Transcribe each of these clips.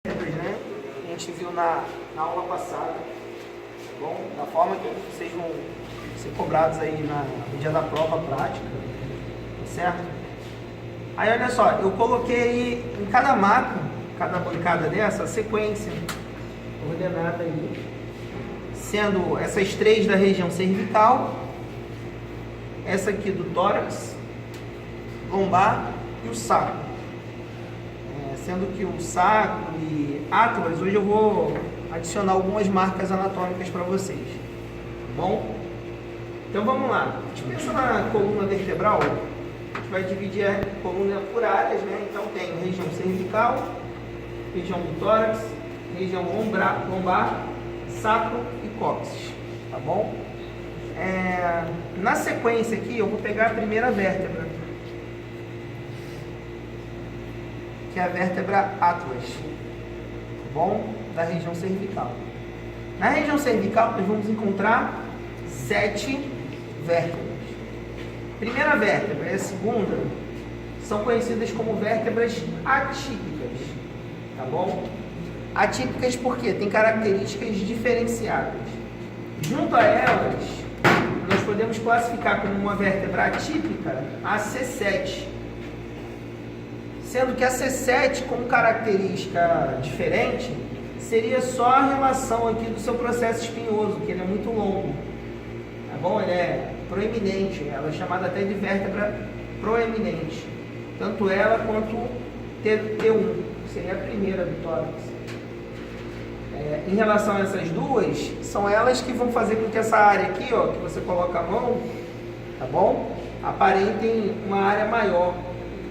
Né? A gente viu na aula passada, tá bom? Da forma que vocês vão ser cobrados aí no dia da prova prática, certo? Aí olha só, eu coloquei aí em cada macro, cada bancada dessa, a sequência ordenada aí, sendo essas três da região cervical, essa aqui do tórax, lombar e o sacro. Sendo que o sacro e atlas, hoje eu vou adicionar algumas marcas anatômicas para vocês, tá bom? Então vamos lá, a gente pensa na coluna vertebral, a gente vai dividir a coluna por áreas, né? Então tem região cervical, região do tórax, região lombar, sacro e cóccix, tá bom? Na sequência aqui eu vou pegar a primeira vértebra, que é a vértebra atlas, tá bom? Da região cervical. Na região cervical nós vamos encontrar 7 vértebras. Primeira vértebra e a segunda são conhecidas como vértebras atípicas, tá bom? Atípicas porque têm características diferenciadas. Junto a elas, nós podemos classificar como uma vértebra atípica a C7. Sendo que a C7, como característica diferente, seria só a relação aqui do seu processo espinhoso, que ele é muito longo, tá bom? Ele é proeminente, ela é chamada até de vértebra proeminente, tanto ela quanto T1, que seria a primeira do tórax. Em relação a essas duas, são elas que vão fazer com que essa área aqui, ó, que você coloca a mão, tá bom? Aparentem uma área maior,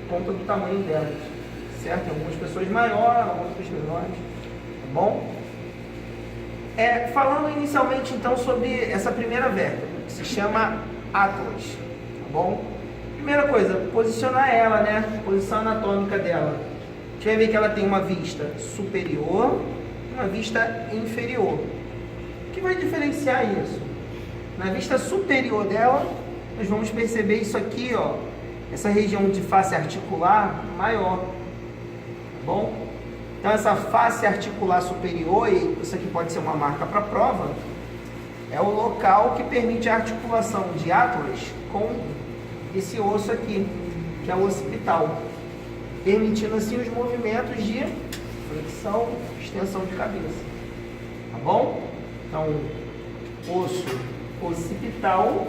conta do tamanho delas, certo? Algumas pessoas maiores, outras menores, tá bom? Falando inicialmente então sobre essa primeira vértebra, que se chama atlas, tá bom? Primeira coisa, posicionar ela, né? Posição anatômica dela. A gente vai ver que ela tem uma vista superior e uma vista inferior. O que vai diferenciar isso? Na vista superior dela, nós vamos perceber isso aqui, ó, essa região de face articular maior, tá bom? Então essa face articular superior, e isso aqui pode ser uma marca para a prova, é o local que permite a articulação de atlas com esse osso aqui, que é o occipital, permitindo assim os movimentos de flexão, extensão de cabeça, tá bom? Então, osso occipital,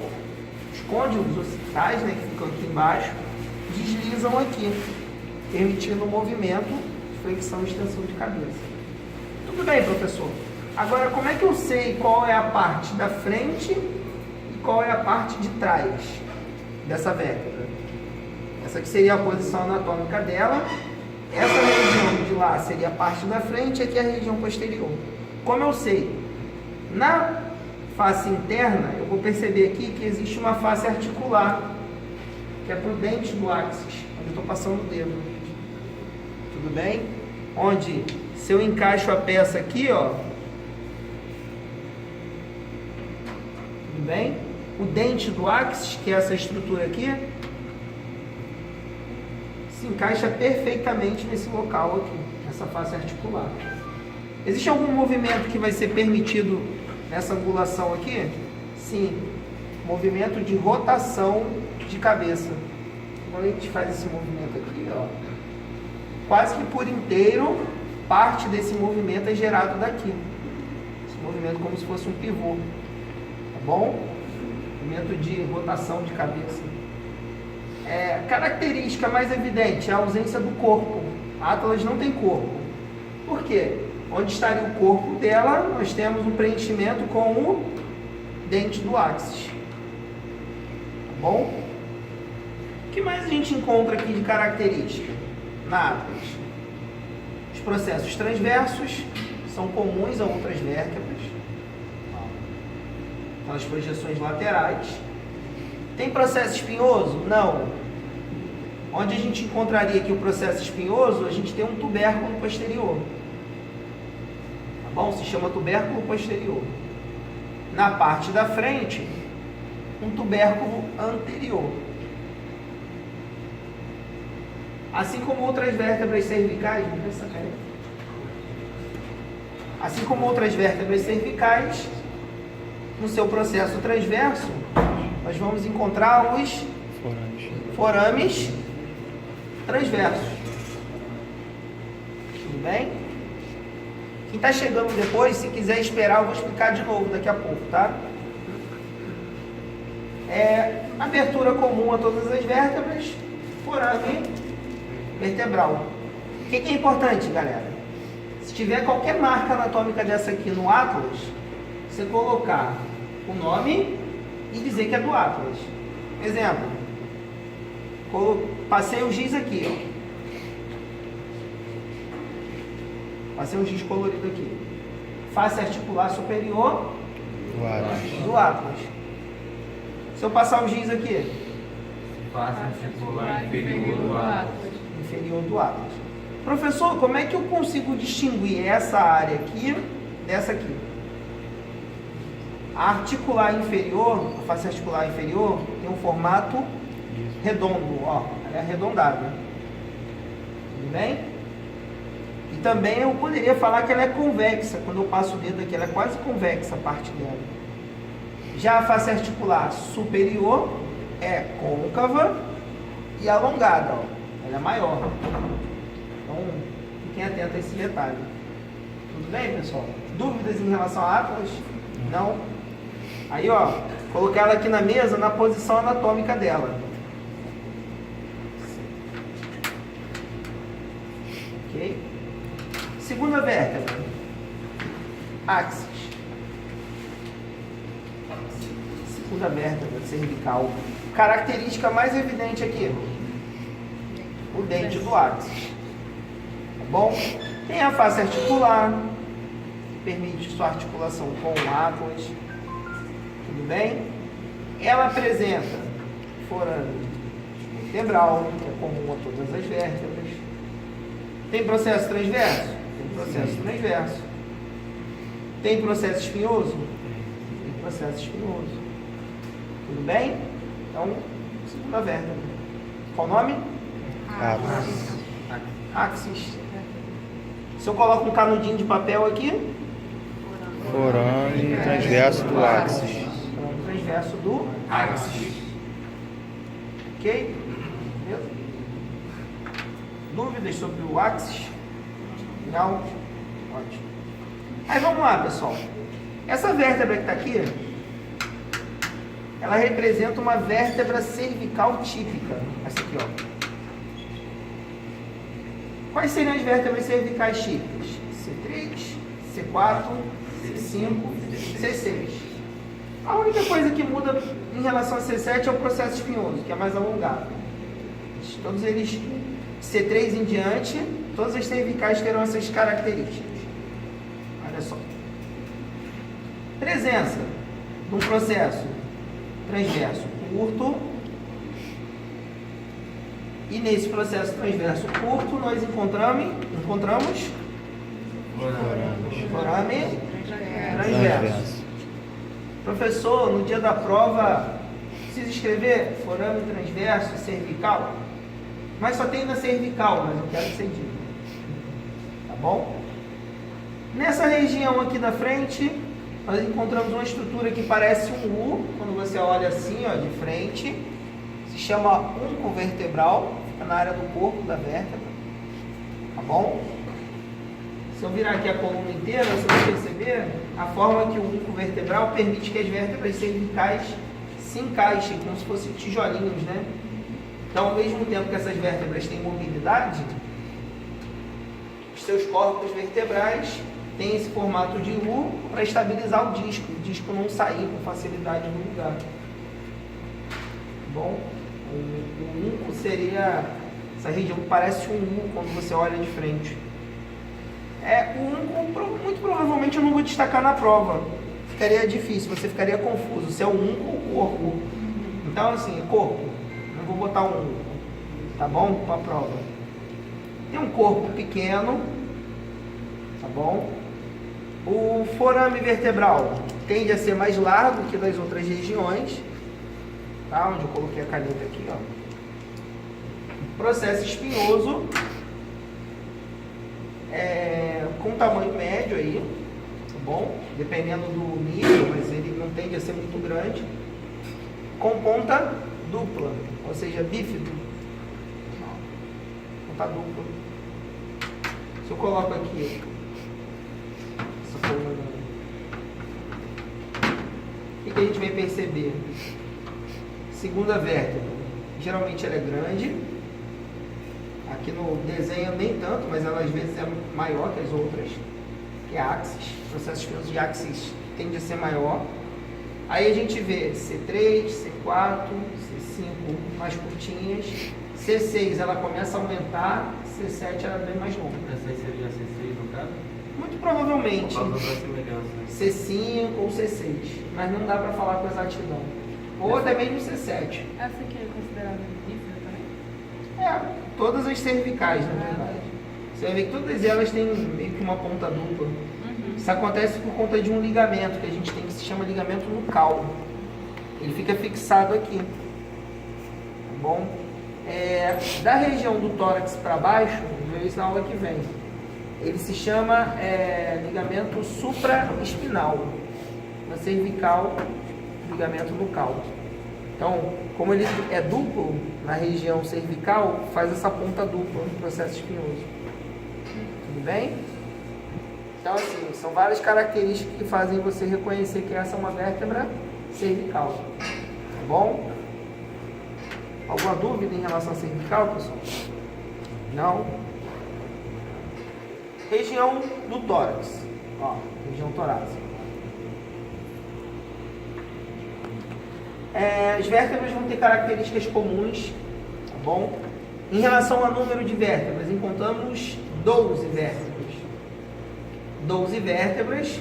os côndilos occipitais, né, que ficam aqui embaixo, deslizam aqui, permitindo o movimento de flexão e extensão de cabeça. Tudo bem, professor? Agora, como é que eu sei qual é a parte da frente e qual é a parte de trás dessa vértebra? Essa aqui seria a posição anatômica dela, essa região de lá seria a parte da frente e aqui a região posterior. Como eu sei? Na face interna, eu vou perceber aqui que existe uma face articular, que é para o dente do áxis, onde eu estou passando o dedo. Tudo bem? Onde, se eu encaixo a peça aqui, ó, tudo bem? O dente do áxis, que é essa estrutura aqui, se encaixa perfeitamente nesse local aqui, nessa face articular. Existe algum movimento que vai ser permitido nessa angulação aqui? Sim, movimento de rotação de cabeça. Quando a gente faz esse movimento aqui, ó, quase que por inteiro, parte desse movimento é gerado daqui. Esse movimento como se fosse um pivô, tá bom? Movimento de rotação de cabeça. Característica mais evidente é a ausência do corpo. A atlas não tem corpo. Por quê? Onde estaria o corpo dela, nós temos um preenchimento com o dente do áxis. Tá bom? O que mais a gente encontra aqui de característica na atlas? Os processos transversos são comuns a outras vértebras. Aquelas projeções laterais. Tem processo espinhoso? Não. Onde a gente encontraria aqui o processo espinhoso, a gente tem um tubérculo posterior. Tá bom? Se chama tubérculo posterior. Na parte da frente, um tubérculo anterior. Assim como outras vértebras cervicais, Assim como outras vértebras cervicais, no seu processo transverso, nós vamos encontrar os forames transversos. Tudo bem? Quem está chegando depois, se quiser esperar, eu vou explicar de novo daqui a pouco, tá? Abertura comum a todas as vértebras, forame vertebral. O que é importante, galera? Se tiver qualquer marca anatômica dessa aqui no Atlas, você colocar o nome e dizer que é do Atlas. Exemplo, passei o giz aqui, ó. Passei um giz colorido aqui. Face articular superior do Atlas. Se eu passar o giz aqui, face articular inferior do Atlas. Inferior do Atlas. Professor, como é que eu consigo distinguir essa área aqui dessa aqui? A articular inferior, a face articular inferior, tem um formato redondo, ó, ela é arredondada. Tudo bem? E também eu poderia falar que ela é convexa. Quando eu passo o dedo aqui, ela é quase convexa a parte dela. Já a face articular superior é côncava e alongada, ó. Ela é maior. Então, fiquem atentos a esse detalhe. Tudo bem, pessoal? Dúvidas em relação a Atlas? Não? Aí, ó, colocar ela aqui na mesa na posição anatômica dela. Ok? Segunda vértebra, axis. Segunda vértebra cervical. Característica mais evidente aqui, o dente do axis. Tá bom? Tem a face articular, que permite sua articulação com o Atlas. Tudo bem? Ela apresenta forame vertebral, que é comum a todas as vértebras. Tem processo transverso? Tem processo transverso. Tem processo espinhoso? Tem processo espinhoso. Tudo bem? Então, segunda vértebra. Qual o nome? Axis. Se eu coloco um canudinho de papel aqui, forame transverso do axis. Forame transverso do axis. Ok? Beleza? Dúvidas sobre o axis? Legal? Ótimo. Aí vamos lá, pessoal. Essa vértebra que está aqui, ela representa uma vértebra cervical típica. Essa aqui, ó. Quais seriam as vértebras cervicais típicas? C3, C4, C5, C6. A única coisa que muda em relação a C7 é o processo espinhoso, que é mais alongado. Todos eles, C3 em diante, todas as cervicais terão essas características. Olha só. Presença de um processo transverso curto. E nesse processo transverso curto, nós encontramos forame transverso. Professor, no dia da prova, precisa escrever forame transverso cervical? Mas só tem na cervical, mas eu quero que você diga. Tá bom? Nessa região aqui da frente, nós encontramos uma estrutura que parece um U, quando você olha assim, ó, de frente. Se chama unco vertebral, fica na área do corpo da vértebra. Tá bom? Se eu virar aqui a coluna inteira, você vai perceber a forma que o unco vertebral permite que as vértebras cervicais se encaixem, como se fossem tijolinhos, né? Então, ao mesmo tempo que essas vértebras têm mobilidade, os seus corpos vertebrais têm esse formato de U para estabilizar o disco não sair com facilidade do lugar. Bom, o unco seria essa região que parece um U quando você olha de frente. O unco, muito provavelmente eu não vou destacar na prova. Ficaria difícil, você ficaria confuso se é o unco ou o corpo. Então, assim, corpo. Não vou botar um unco, tá bom? Para a prova. Tem um corpo pequeno, tá bom? O forame vertebral tende a ser mais largo que das outras regiões. Tá? Onde eu coloquei a caneta aqui, ó. Processo espinhoso com tamanho médio aí, bom? Dependendo do nível, mas ele não tende a ser muito grande. Com ponta dupla, ou seja, bífido. Ponta dupla. Se eu coloco aqui essa coluna, o que a gente vai perceber? Segunda vértebra, geralmente ela é grande. Aqui no desenho nem tanto, mas ela às vezes é maior que as outras, que é a axis. O processo espinhoso de axis tende a ser maior. Aí a gente vê C3, C4, C5 mais curtinhas, C6 ela começa a aumentar, C7 ela é bem mais longa. Essa aí seria C6 no caso? Muito provavelmente Por causa da semelhança. C5 ou C6, mas não dá para falar com exatidão. Ou até mesmo C7. Essa aqui é considerada bífida também? É, todas as cervicais, na verdade. Você vai ver que todas elas têm meio que uma ponta dupla. Isso acontece por conta de um ligamento que a gente tem, que se chama ligamento nucal. Ele fica fixado aqui. Tá bom? Da região do tórax para baixo, vou ver isso na aula que vem. Ele se chama ligamento supraespinal. Na cervical, ligamento nucal. Então, como ele é duplo na região cervical, faz essa ponta dupla no processo espinhoso. Tudo bem? Então, assim, são várias características que fazem você reconhecer que essa é uma vértebra cervical. Tá bom? Alguma dúvida em relação à cervical, pessoal? Não? Região do tórax. Ó, região torácica. As vértebras vão ter características comuns, tá bom? Em relação ao número de vértebras, encontramos 12 vértebras. 12 vértebras,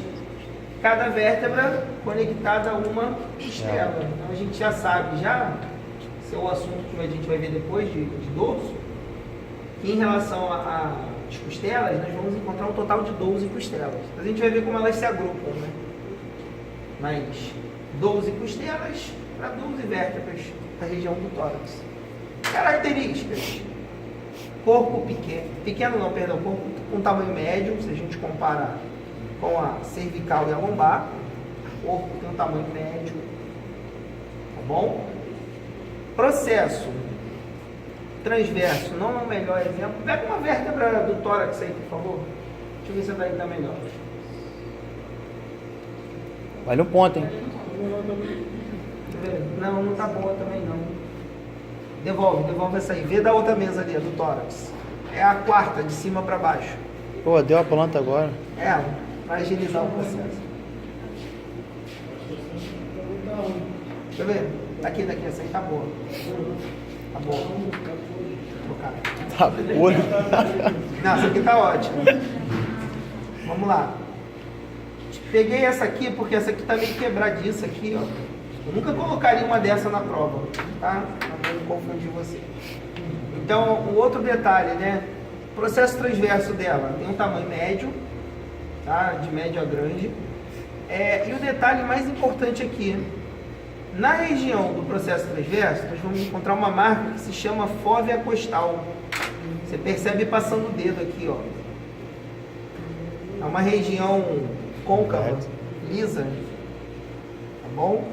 cada vértebra conectada a uma costela. Então a gente já sabe, esse é o assunto que a gente vai ver depois de dorso, que em relação às costelas, nós vamos encontrar um total de 12 costelas. A gente vai ver como elas se agrupam, né? Mas 12 costelas para 12 vértebras da região do tórax. Características: corpo corpo com tamanho médio, se a gente compara com a cervical e a lombar. O corpo tem um tamanho médio, tá bom? Processo transverso não é o melhor exemplo. Pega uma vértebra do tórax aí, por favor. Deixa eu ver se vai dar melhor. Vale um ponto, hein? Não, não tá boa também não. Devolve essa aí. Vê da outra mesa ali, a do tórax. É a quarta, de cima para baixo. Pô, deu a planta agora. Vai agilizar o processo. Deixa eu ver. Daqui, essa aí tá boa. Tá boa. Vou trocar. Tá boa. Não, essa aqui tá ótima. Vamos lá. Peguei essa aqui porque essa aqui tá meio quebradiça aqui, ó. Eu nunca colocaria uma dessa na prova, tá? Pra não confundir você. Então, um outro detalhe, né? O processo transverso dela tem um tamanho médio, tá? De médio a grande. E o detalhe mais importante aqui, na região do processo transverso, nós vamos encontrar uma marca que se chama fóvea costal. Você percebe passando o dedo aqui, ó. É uma região côncava, lisa, tá bom?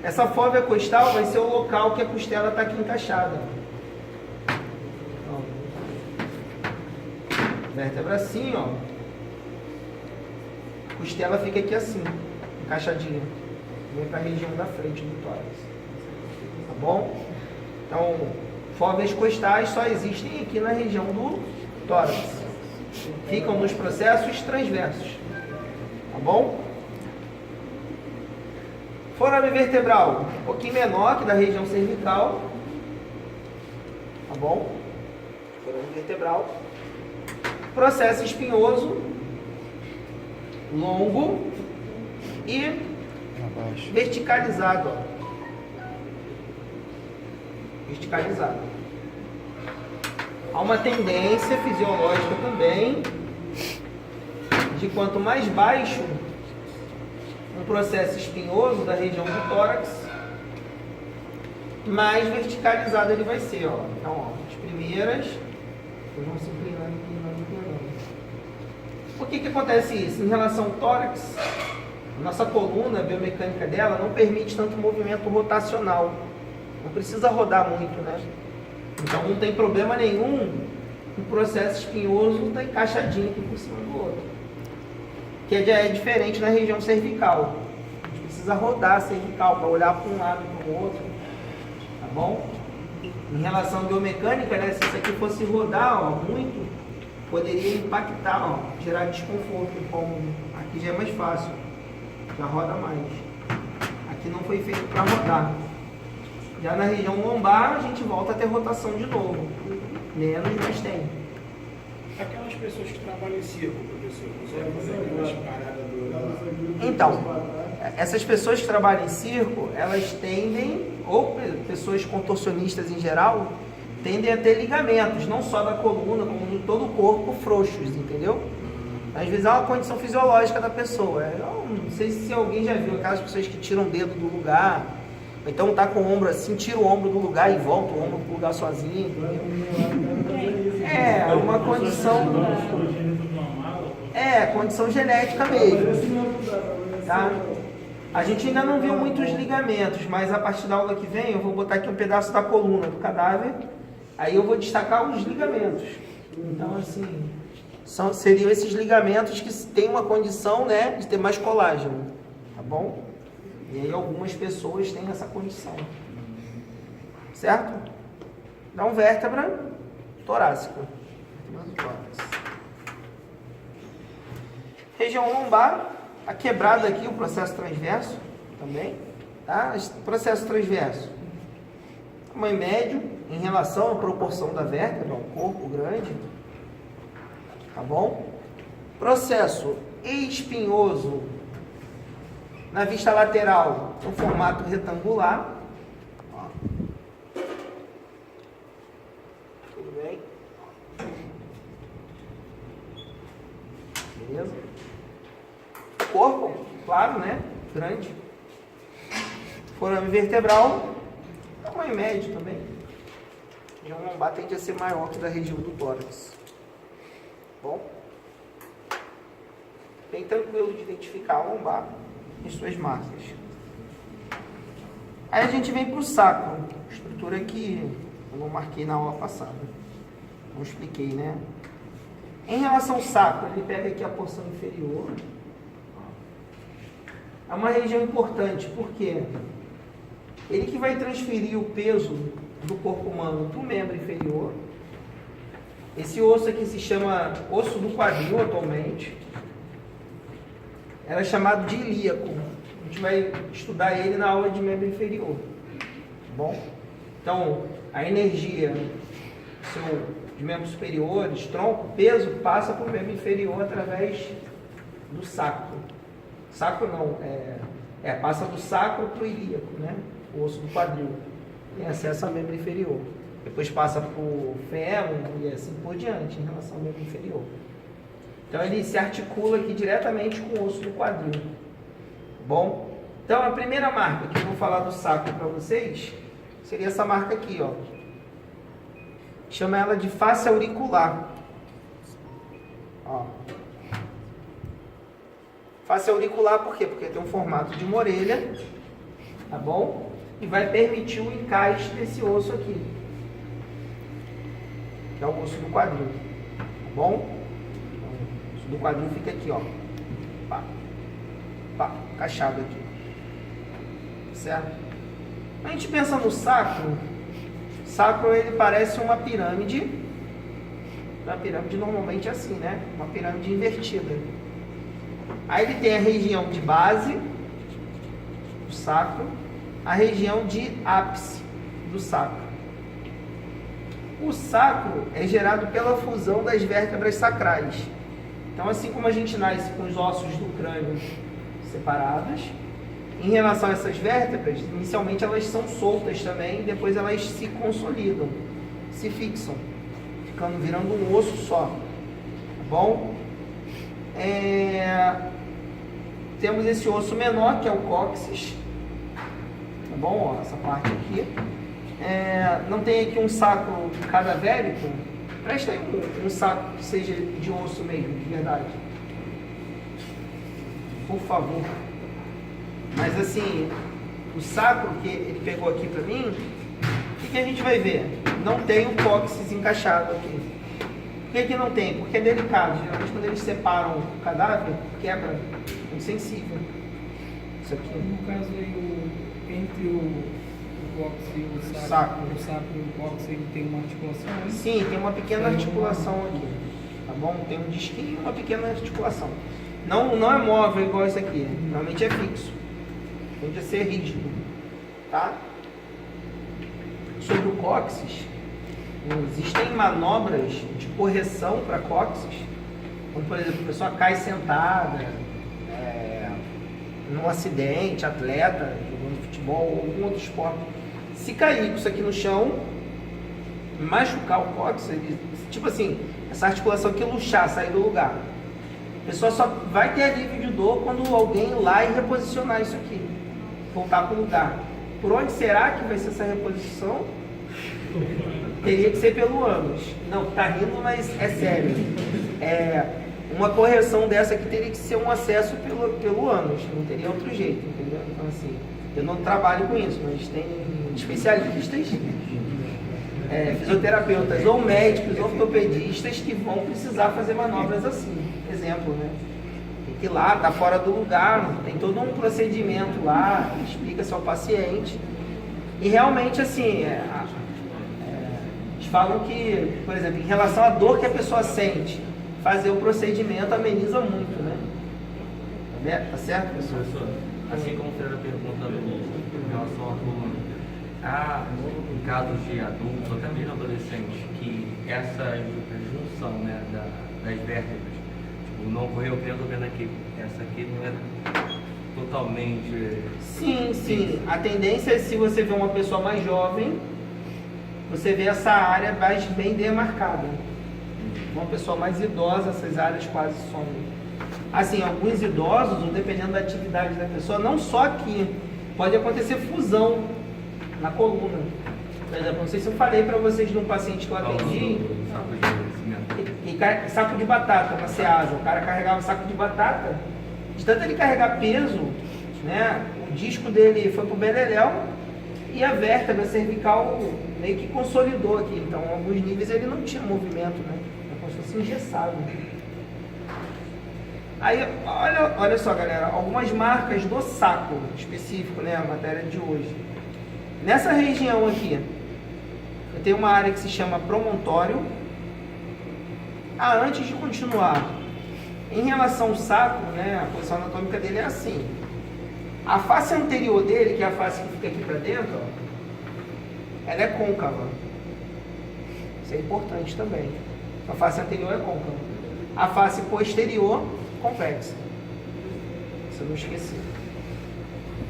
Essa fóvea costal vai ser o local que a costela está aqui encaixada. Ó. Vértebra assim, ó. Costela fica aqui assim, encaixadinha. Vem para a região da frente do tórax. Tá bom? Então, fóveas costais só existem aqui na região do tórax. Ficam nos processos transversos. Tá bom? Forame vertebral, um pouquinho menor que da região cervical. Tá bom? Forame vertebral. Processo espinhoso, longo e verticalizado. Ó. Verticalizado. Há uma tendência fisiológica também de quanto mais baixo um processo espinhoso da região do tórax, mais verticalizado ele vai ser, ó. Então, ó, as primeiras vão se inclinando. Por que acontece isso? Em relação ao tórax, nossa coluna, a biomecânica dela, não permite tanto movimento rotacional. Não precisa rodar muito, né? Então não tem problema nenhum o processo espinhoso estar encaixadinho aqui por cima do outro. Que é diferente na região cervical. A gente precisa rodar a cervical para olhar para um lado e para o outro. Tá bom? Em relação à biomecânica, né, se isso aqui fosse rodar muito, poderia impactar, gerar desconforto no cômodo. Aqui já é mais fácil, já roda mais. Aqui não foi feito para rodar. Já na região lombar, a gente volta a ter rotação de novo. Menos, mas tem. Aquelas pessoas que trabalham em circo, professor, conseguem fazer aquelas paradas do... Então, essas pessoas que trabalham em circo, elas tendem, ou pessoas contorcionistas em geral, tendem a ter ligamentos, não só da coluna, como de todo o corpo, frouxos, entendeu? Às vezes é uma condição fisiológica da pessoa. Eu não sei se alguém já viu aquelas pessoas que tiram o dedo do lugar, ou então tá com o ombro assim, tira o ombro do lugar e volta o ombro pro lugar sozinho, entendeu? É uma condição... condição genética mesmo. Tá? A gente ainda não viu muitos ligamentos, mas a partir da aula que vem eu vou botar aqui um pedaço da coluna do cadáver, aí eu vou destacar os ligamentos. Então, assim, seriam esses ligamentos que têm uma condição, né, de ter mais colágeno, tá bom? E aí algumas pessoas têm essa condição, certo? Então, vértebra torácica. Região lombar, a quebrada aqui, o processo transverso também, tá? Processo transverso, tamanho médio em relação à proporção da vértebra, um corpo grande, tá bom? Processo espinhoso na vista lateral, no formato retangular. Ó. Tudo bem? Beleza? Corpo, claro, né? Grande. Forame vertebral, tamanho médio também. Já o lombar tende a ser maior que da região do tórax. Bom? Bem tranquilo de identificar o lombar e suas marcas. Aí a gente vem para o sacro, estrutura que eu não marquei na aula passada. Não expliquei, né? Em relação ao sacro, ele pega aqui a porção inferior. É uma região importante, porque ele que vai transferir o peso do corpo humano para o membro inferior. Esse osso aqui se chama osso do quadril atualmente. Era chamado de ilíaco. A gente vai estudar ele na aula de membro inferior. Tá bom? Então, a energia de membros superiores, tronco, peso, passa para o membro inferior através do sacro. Sacro não, passa do sacro para o ilíaco, né? O osso do quadril. Tem acesso ao membro inferior. Depois passa para o fêmur e assim por diante, em relação ao membro inferior. Então ele se articula aqui diretamente com o osso do quadril. Bom? Então a primeira marca que eu vou falar do sacro para vocês seria essa marca aqui, ó. Chama ela de face auricular. Ó. Face auricular por quê? Porque tem um formato de uma orelha, tá bom? E vai permitir o encaixe desse osso aqui, que é o osso do quadril, tá bom? Então, o osso do quadril fica aqui, ó, pá, pá, encaixado aqui, certo? A gente pensa no sacro. Sacro, ele parece uma pirâmide normalmente é assim, né? Uma pirâmide invertida. Aí ele tem a região de base do sacro, a região de ápice do sacro. O sacro é gerado pela fusão das vértebras sacrais. Então, assim como a gente nasce com os ossos do crânio separados, em relação a essas vértebras, inicialmente elas são soltas também, depois elas se consolidam, se fixam, virando um osso só, tá bom? Temos esse osso menor, que é o cóccix, tá bom? Ó, essa parte aqui. Não tem aqui um sacro cadavérico? Presta aí um sacro que seja de osso mesmo, de verdade. por favor. Mas assim, o sacro que ele pegou aqui pra mim, o que a gente vai ver? Não tem o cóccix encaixado aqui. Por que não tem? Porque é delicado. Geralmente quando eles separam o cadáver, quebra. É muito sensível. Isso aqui. No caso aí, entre o cóccix e o Sacro. o sacro e o cóccix, ele tem uma articulação aí? Sim, tem uma pequena articulação aqui. Tá bom? Tem um disquinho e uma pequena articulação. Não é móvel igual esse aqui. Normalmente é fixo. Tende a ser rígido. Tá? Sobre o cóccix, existem manobras de correção para cóccix, como por exemplo, a pessoa cai sentada, num acidente, atleta, jogando futebol ou algum outro esporte. Se cair com isso aqui no chão, machucar o cóccix, tipo assim, essa articulação aqui luxar, sair do lugar. A pessoa só vai ter alívio de dor quando alguém ir lá e reposicionar isso aqui, voltar para o lugar. Por onde será que vai ser essa reposição? Teria que ser pelo ânus. Não, tá rindo, mas é sério. Uma correção dessa aqui teria que ser um acesso pelo ânus. Não teria outro jeito, entendeu? Então assim, eu não trabalho com isso, mas tem especialistas, fisioterapeutas ou médicos, ortopedistas que vão precisar fazer manobras assim. Exemplo, né? Tem que ir lá, tá fora do lugar, tem todo um procedimento lá, explica-se ao paciente. E realmente assim, eles falam que, por exemplo, em relação à dor que a pessoa sente, fazer o procedimento ameniza muito, né? Tá certo, pessoal? Professor, assim como você era perguntando em relação à coluna, em casos de adultos, ou até mesmo adolescentes, que essa junção, né, das vértebras, tipo, não ocorreu, eu estou vendo aqui, essa aqui não é totalmente... Sim. A tendência é, se você vê uma pessoa mais jovem, você vê essa área mais bem demarcada. Uma pessoa mais idosa, essas áreas quase somem. Assim, alguns idosos, ou dependendo da atividade da pessoa, não só aqui, pode acontecer fusão na coluna. Por exemplo, não sei se eu falei para vocês de um paciente que eu atendi, saco de batata na Ceasa. O cara carregava saco de batata, de tanto ele carregar peso, né, o disco dele foi pro beleléu e a vértebra cervical meio que consolidou aqui. Então, em alguns níveis ele não tinha movimento, né? É como se fosse engessado. Aí, olha só, galera, algumas marcas do sacro específico, né, a matéria de hoje. Nessa região aqui, eu tenho uma área que se chama promontório. Antes de continuar, em relação ao sacro, né, a posição anatômica dele é assim. A face anterior dele, que é a face que fica aqui para dentro, ó, ela é côncava. Isso é importante também. A face anterior é côncava. A face posterior, convexa. Isso eu não esqueci.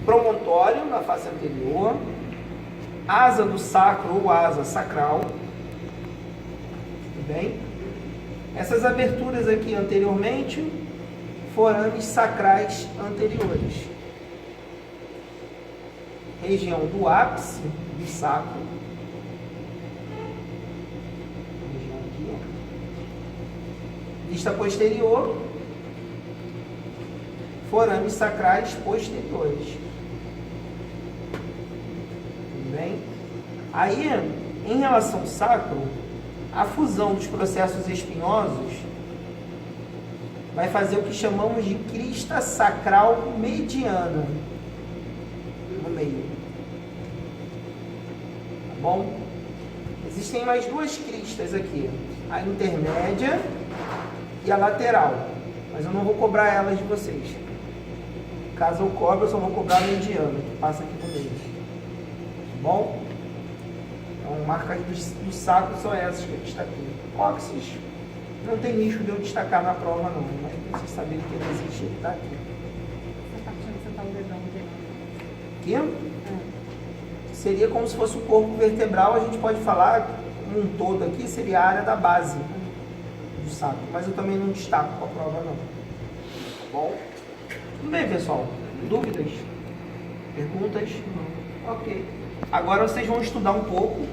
Promontório na face anterior. Asa do sacro ou asa sacral. Tudo bem? Essas aberturas aqui anteriormente, forames sacrais anteriores. Região do ápice do sacro. Região aqui. Vista posterior. Forames sacrais posteriores. Tudo bem? Aí, em relação ao sacro, a fusão dos processos espinhosos vai fazer o que chamamos de crista sacral mediana no meio. Tá bom? Existem mais duas cristas aqui, a intermédia e a lateral, mas eu não vou cobrar elas de vocês. Caso eu cobre, eu só vou cobrar a mediana, que passa aqui no meio. Tá bom? Então, marcas do sacro são essas que eu destaquei. Cóccix, não tem risco de eu destacar na prova não, mas pra vocês saberem que ele existe, ele está aqui. Essa parte onde você tá o dedão, Aqui seria como se fosse o corpo vertebral, a gente pode falar um todo aqui, seria a área da base do sacro, mas eu também não destaco com a prova não. Tá bom? Tudo bem, pessoal? Dúvidas? Perguntas? Ok. Agora vocês vão estudar um pouco